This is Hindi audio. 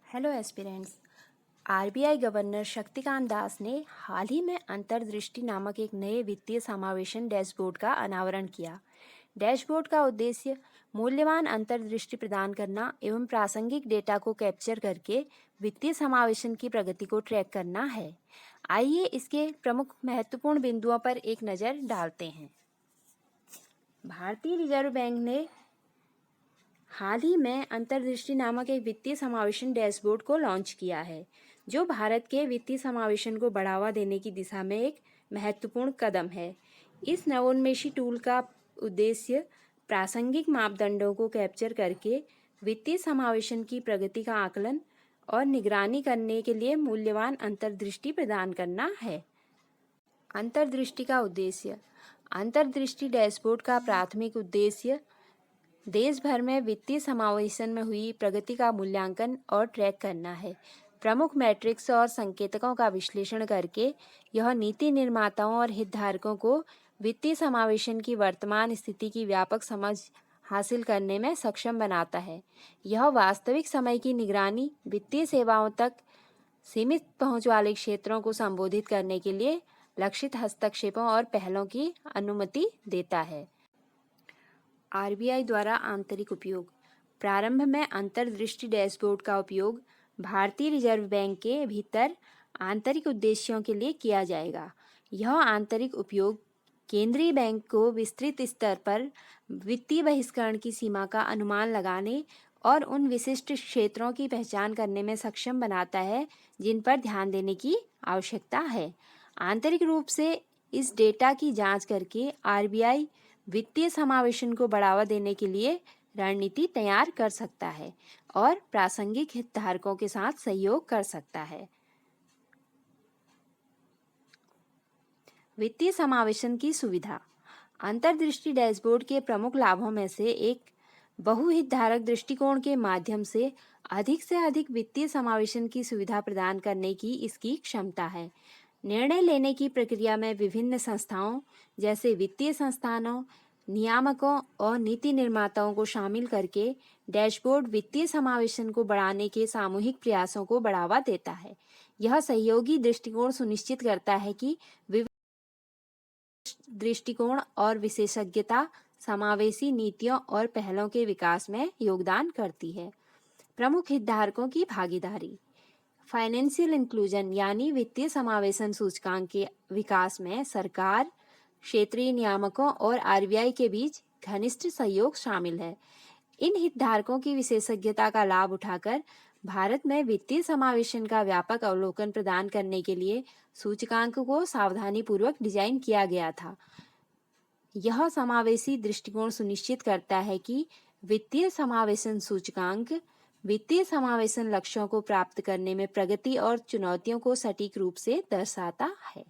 Hello aspirants. RBI governor Shaktikanta Das ने हाल ही में अंतर्दृष्टि नामक एक नए वित्तीय समावेशन डैशबोर्ड का अनावरण किया। डैशबोर्ड का उद्देश्य मूल्यवान अंतर्दृष्टि प्रदान करना एवं प्रासंगिक डेटा को कैप्चर करके वित्तीय समावेशन की प्रगति को ट्रैक करना है। आइए इसके प्रमुख महत्वपूर्ण बिंदुओं पर एक नज़र डालते हैं। भारतीय रिजर्व बैंक ने हाल ही में अंतर्दृष्टि नामक एक वित्तीय समावेशन डैशबोर्ड को लॉन्च किया है, जो भारत के वित्तीय समावेशन को बढ़ावा देने की दिशा में एक महत्वपूर्ण कदम है। इस नवोन्मेषी टूल का उद्देश्य प्रासंगिक मापदंडों को कैप्चर करके वित्तीय समावेशन की प्रगति का आकलन और निगरानी करने के लिए मूल्यवान अंतर्दृष्टि प्रदान करना है। अंतर्दृष्टि का उद्देश्य। अंतर्दृष्टि डैशबोर्ड का प्राथमिक उद्देश्य देश भर में वित्तीय समावेशन में हुई प्रगति का मूल्यांकन और ट्रैक करना है। प्रमुख मैट्रिक्स और संकेतकों का विश्लेषण करके यह नीति निर्माताओं और हितधारकों को वित्तीय समावेशन की वर्तमान स्थिति की व्यापक समझ हासिल करने में सक्षम बनाता है। यह वास्तविक समय की निगरानी, वित्तीय सेवाओं तक सीमित पहुंच वाले क्षेत्रों को संबोधित करने के लिए लक्षित हस्तक्षेपों और पहलों की अनुमति देता है। आरबीआई द्वारा आंतरिक उपयोग। प्रारंभ में अंतर्दृष्टि डैशबोर्ड का उपयोग भारतीय रिजर्व बैंक के भीतर आंतरिक उद्देश्यों के लिए किया जाएगा। यह आंतरिक उपयोग केंद्रीय बैंक को विस्तृत स्तर पर वित्तीय बहिष्करण की सीमा का अनुमान लगाने और उन विशिष्ट क्षेत्रों की पहचान करने में सक्षम बनाता है जिन पर ध्यान देने की आवश्यकता है। आंतरिक रूप से इस डेटा की जांच करके आरबीआई वित्तीय समावेशन को बढ़ावा देने के लिए रणनीति तैयार कर सकता है और प्रासंगिक हितधारकों के साथ सहयोग कर सकता है। वित्तीय समावेशन की सुविधा। अंतर्दृष्टि डैशबोर्ड के प्रमुख लाभों में से एक बहुहितधारक दृष्टिकोण के माध्यम से अधिक वित्तीय समावेशन की सुविधा प्रदान करने की इसकी क्षमता है। निर्णय लेने की प्रक्रिया में विभिन्न संस्थाओं जैसे वित्तीय संस्थानों, नियामकों और नीति निर्माताओं को शामिल करके डैशबोर्ड वित्तीय समावेशन को बढ़ाने के सामूहिक प्रयासों को बढ़ावा देता है। यह सहयोगी दृष्टिकोण सुनिश्चित करता है कि विविध दृष्टिकोण और विशेषज्ञता समावेशी नीतियों और पहलों के विकास में योगदान करती है। प्रमुख हितधारकों की भागीदारी। फाइनेंशियल इंक्लूजन यानी वित्तीय समावेशन सूचकांक के विकास में सरकार, क्षेत्रीय नियामकों और आरबीआई के बीच घनिष्ठ सहयोग शामिल है। इन हितधारकों की विशेषज्ञता का लाभ उठाकर भारत में वित्तीय समावेशन का व्यापक अवलोकन प्रदान करने के लिए सूचकांक को सावधानीपूर्वक डिजाइन किया गया था। यह समावेशी दृष्टिकोण सुनिश्चित करता है कि वित्तीय समावेशन सूचकांक वित्तीय समावेशन लक्ष्यों को प्राप्त करने में प्रगति और चुनौतियों को सटीक रूप से दर्शाता है।